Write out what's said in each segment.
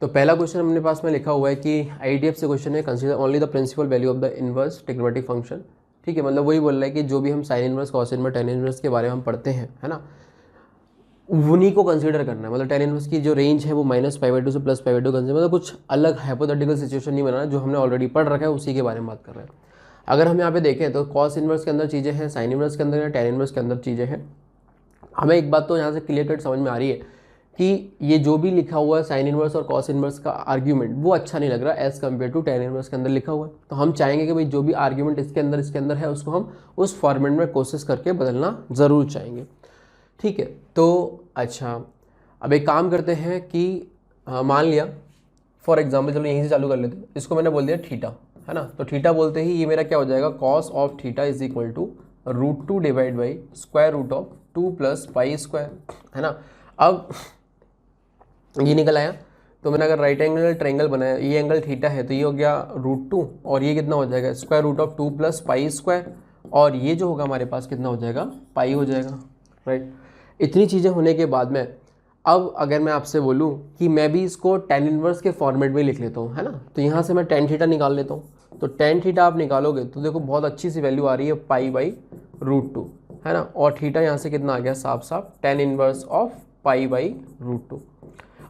तो पहला क्वेश्चन अपने पास में लिखा हुआ है कि आईडीएफ से क्वेश्चन है, consider only the principal value of the inverse trigonometric function. ठीक है, मतलब वही बोल रहा है कि जो भी हम sine inverse, cos inverse, ten inverse के बारे में हम पढ़ते हैं, है ना, उन्हीं को कंसीडर करना है। मतलब टेन इनवर्स की जो रेंज है वो -π/2 से +π/2 कंसीडर, मतलब कुछ अलग हाइपोथेटिकल सिचुएशन नहीं बनाना, जो हमने ऑलरेडी पढ़ रखा है उसी के बारे में बात कर रहे हैं। अगर हम यहाँ पे देखें तो कॉस इनवर्स के अंदर चीज़ें हैं, साइन इनवर्स के अंदर या टेन इनवर्स के अंदर चीज़ें हैं। हमें एक बात तो यहाँ से क्लियर कट समझ में आ रही है कि ये जो भी लिखा हुआ है साइन इनवर्स और कॉस इनवर्स का आर्ग्यूमेंट, वो अच्छा नहीं लग रहा as compare to tan inverse के अंदर लिखा हुआ है। तो हम चाहेंगे कि भाई जो भी आर्ग्यूमेंट इसके अंदर है उसको हम उस फॉर्मेट में कोशिश करके बदलना ज़रूर चाहेंगे। ठीक है, तो अच्छा, अब एक काम करते हैं कि मान लिया फॉर एग्जाम्पल, चलो यहीं से चालू कर लेते हैं। इसको मैंने बोल दिया थीटा, है ना, तो थीटा बोलते ही ये मेरा क्या हो जाएगा, cos of theta is equal to √2 divide by √2 + π², है ना। अब ये निकल आया, तो मैंने अगर राइट एंगल ट्रायंगल बनाया, ये एंगल थीटा है तो ये हो गया √2 और ये कितना हो जाएगा, √2 + π², और ये जो होगा हमारे पास कितना हो जाएगा, पाई हो जाएगा, राइट। इतनी चीज़ें होने के बाद में अब अगर मैं आपसे बोलूँ कि मैं भी इसको टेन इनवर्स के फॉर्मेट में लिख लेता हूँ, है ना, तो यहाँ से मैं टेन थीटा निकाल लेता हूँ। तो टेन थीटा आप निकालोगे तो देखो बहुत अच्छी सी वैल्यू आ रही है π/√2, है ना, और थीटा यहाँ से कितना आ गया, साफ साफ टेन इनवर्स ऑफ π/√2।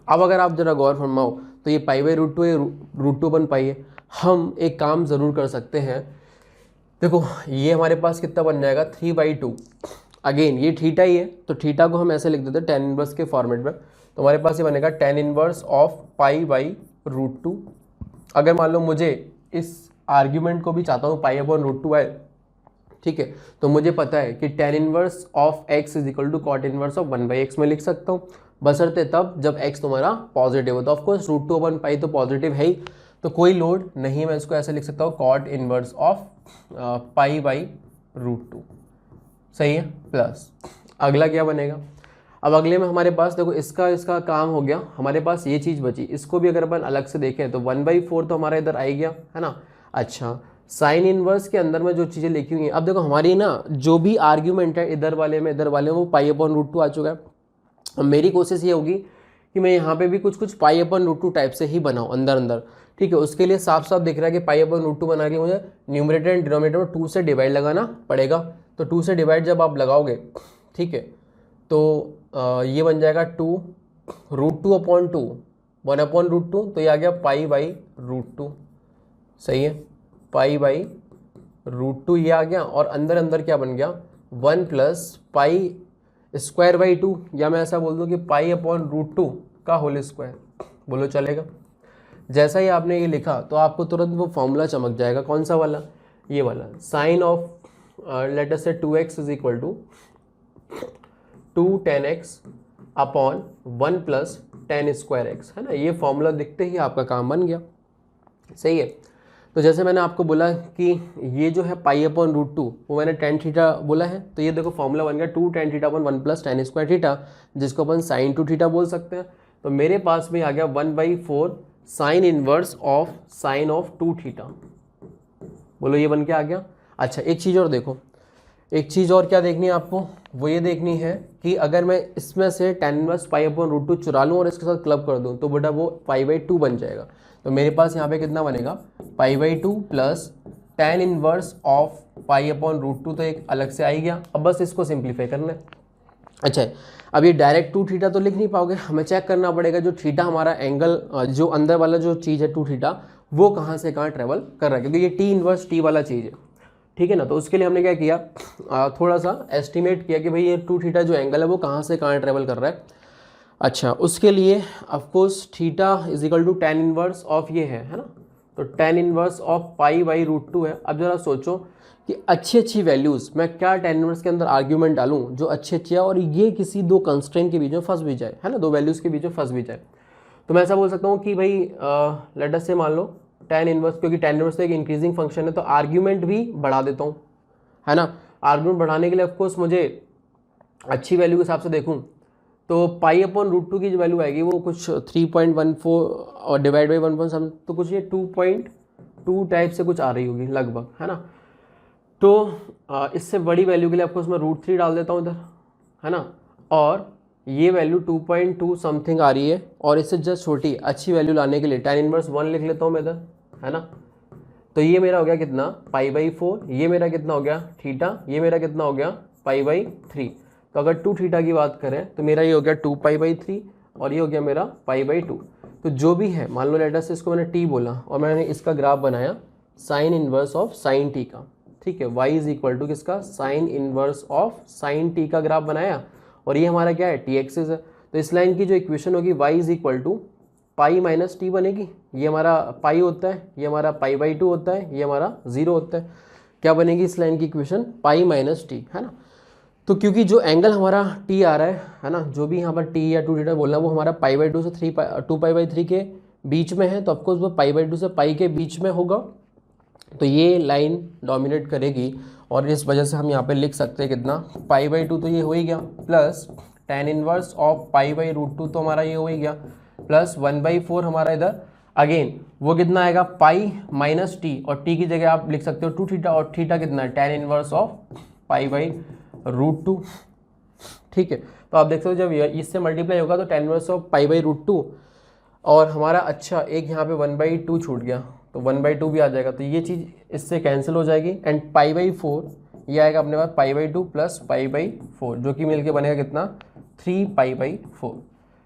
अब अगर आप जरा गौर फरमाओ तो ये π/√2 है, √2 पाई है। हम एक काम ज़रूर कर सकते हैं, देखो ये हमारे पास कितना बन जाएगा, 3/2। अगेन ये थीटा ही है, तो थीटा को हम ऐसे लिख देते हैं टेन इनवर्स के फॉर्मेट में, तो हमारे पास ये बनेगा टेन इनवर्स ऑफ π/√2। अगर मान लो मुझे इस आर्ग्यूमेंट को भी चाहता हूँ π/√2 आए, ठीक है, तो मुझे पता है कि tan inverse of x is equal to cot inverse of 1/x में लिख सकता हूँ, बशर्ते तब जब x तुम्हारा पॉजिटिव हो। तो ऑफकोर्स √2/π तो पॉजिटिव है ही, तो कोई लोड नहीं है, मैं इसको ऐसे लिख सकता हूँ कॉट इनवर्स ऑफ π/√2, सही है। प्लस अगला क्या बनेगा, अब अगले में हमारे पास देखो इसका काम हो गया, हमारे पास ये चीज़ बची, इसको भी अगर अपन अलग से देखें तो 1/4 तो हमारा इधर आ ही गया, है ना। अच्छा, साइन इनवर्स के अंदर में जो चीज़ें लिखी हुई हैं, अब देखो हमारी ना जो भी आर्ग्यूमेंट है इधर वाले में वो π/√2 आ चुका है। अब मेरी कोशिश ये होगी कि मैं यहाँ पे भी कुछ π/√2 टाइप से ही बनाऊँ अंदर, ठीक है। उसके लिए साफ साफ दिख रहा है कि π/√2 बनाने के लिए मुझे न्यूमरेटर एंड डिनोमिनेटर में 2 से डिवाइड लगाना पड़ेगा। तो 2 से डिवाइड जब आप लगाओगे, ठीक है, तो ये बन जाएगा 2 √2/2 1/√2, तो ये आ गया π/√2, सही है, π/√2 ये आ गया, और अंदर क्या बन गया, 1 + π²/2, या मैं ऐसा बोल दूँ कि π/√2 का होल स्क्वायर, बोलो चलेगा। जैसा ही आपने ये लिखा तो आपको तुरंत वो फॉर्मूला चमक जाएगा, कौन सा वाला, ये वाला, साइन ऑफ लेट अस से 2x is equal to 2 10x upon 1 + tan²x, है ना। ये फॉर्मूला दिखते ही आपका काम बन गया, सही है। तो जैसे मैंने आपको बोला कि ये जो है π/√2 वो मैंने tan थीटा बोला है, तो ये देखो फॉर्मूला बन गया 2 tan थीटा अपॉन 1 + tan²θ, जिसको अपन sin 2 थीटा बोल सकते हैं। तो मेरे पास में आ गया 1/4 sine inverse of sine of 2 theta, बोलो ये बन के आ गया। अच्छा, एक चीज़ और देखो, एक चीज़ और क्या देखनी है आपको, वो ये देखनी है कि अगर मैं इसमें से tan इनवर्स π/√2 चुरा लूँ और इसके साथ क्लब कर दूँ तो बेटा वो π/2 बन जाएगा। तो मेरे पास यहाँ पे कितना बनेगा, π/2 प्लस tan इनवर्स ऑफ π/√2, तो एक अलग से आ ही गया। अब बस इसको सिंप्लीफाई करना है। अच्छा, अब ये डायरेक्ट 2 थीटा तो लिख नहीं पाओगे, हमें चेक करना पड़ेगा जो थीटा हमारा एंगल, जो अंदर वाला जो चीज़ है 2 थीटा, वो कहाँ से कहाँ ट्रेवल कर रहा है, क्योंकि ये t इनवर्स t वाला चीज़ है, ठीक है ना। तो उसके लिए हमने क्या किया, थोड़ा सा एस्टिमेट किया कि भाई ये 2 थीटा जो एंगल है वो कहाँ से कहाँ ट्रेवल कर रहा है। अच्छा, उसके लिए of course theta is equal to tan inverse of ये है ना, तो tan इनवर्स ऑफ π/√2 है। अब जरा सोचो कि अच्छी वैल्यूज़ मैं क्या tan इनवर्स के अंदर आर्ग्यूमेंट डालूं जो अच्छी है और ये किसी दो कंस्ट्रेंट के बीच में फंस भी जाए, है ना, दो वैल्यूज़ के बीच में फंस भी जाए। तो मैं ऐसा बोल सकता हूँ कि भाई लेट अस से मान लो tan इनवर्स, क्योंकि tan इनवर्स एक इंक्रीजिंग फंक्शन है तो आर्ग्यूमेंट भी बढ़ा देता हूँ, है ना। आर्ग्यूमेंट बढ़ाने के लिए ऑफकोर्स मुझे अच्छी वैल्यू के हिसाब से देखूँ तो π/√2 की जो वैल्यू आएगी वो कुछ 3.14 और डिवाइड बाई 1.7, तो कुछ ये 2.2 टाइप से कुछ आ रही होगी लगभग, है ना। तो इससे बड़ी वैल्यू के लिए आपको उसमें √3 डाल देता हूँ इधर, है ना, और ये वैल्यू 2.2 समथिंग आ रही है और इससे जस्ट छोटी अच्छी वैल्यू लाने के लिए tan इनवर्स 1 लिख लेता हूँ मैं इधर, है ना। तो ये मेरा हो गया कितना π/4, ये मेरा कितना हो गया थीटा, ये मेरा कितना हो गया π/3। तो अगर 2 थीटा की बात करें तो मेरा ये हो गया 2π/3 और ये हो गया मेरा π/2। तो जो भी है, मान लो लेटर से इसको मैंने t बोला और मैंने इसका ग्राफ बनाया sine inverse of sine t का, ठीक है। y इज इक्वल टू किसका, sine inverse of sine t का ग्राफ बनाया और ये हमारा क्या है, t एक्सिस है। तो इस लाइन की जो इक्वेशन होगी y is equal to pi minus T बनेगी। ये हमारा पाई होता है, ये हमारा π/2 होता है, ये हमारा 0 होता है। क्या बनेगी इस लाइन की इक्वेशन, पाई माइनस टी, है ना। तो क्योंकि जो एंगल हमारा t आ रहा है ना, जो भी यहाँ पर t या 2 थीटा बोलना है वो हमारा π/2 से 2π/3 के बीच में है, तो ऑफकोर्स वो π/2 से पाई के बीच में होगा। तो ये लाइन डोमिनेट करेगी और इस वजह से हम यहाँ पे लिख सकते हैं कितना, π/2 तो ये हो ही गया, प्लस tan इनवर्स ऑफ π/√2 तो हमारा ये हो ही गया, प्लस 1/4 हमारा इधर अगेन वो कितना आएगा पाई माइनस टी, और टी की जगह आप लिख सकते हो 2 थीटा, और थीटा कितना है tan इनवर्स ऑफ π/√2, ठीक है। तो आप देख सकते हो जब इससे मल्टीप्लाई होगा तो tan इनवर्स ऑफ π/√2 और हमारा अच्छा एक यहाँ पे 1/2 छूट गया तो 1/2 भी आ जाएगा, तो ये चीज़ इससे कैंसिल हो जाएगी एंड π/4 ये आएगा अपने पास π/2 प्लस π/4 जो कि मिलके बनेगा कितना 3π/4,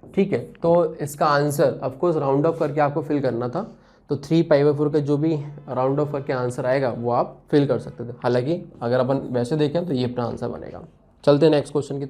ठीक है। तो इसका आंसर ऑफकोर्स राउंड ऑफ करके आपको फिल करना था, तो 3π/4 का जो भी राउंड ऑफ करके आंसर आएगा वो आप फिल कर सकते थे। हालांकि अगर अपन वैसे देखें तो ये अपना आंसर बनेगा। चलते हैं नेक्स्ट क्वेश्चन की तरफ।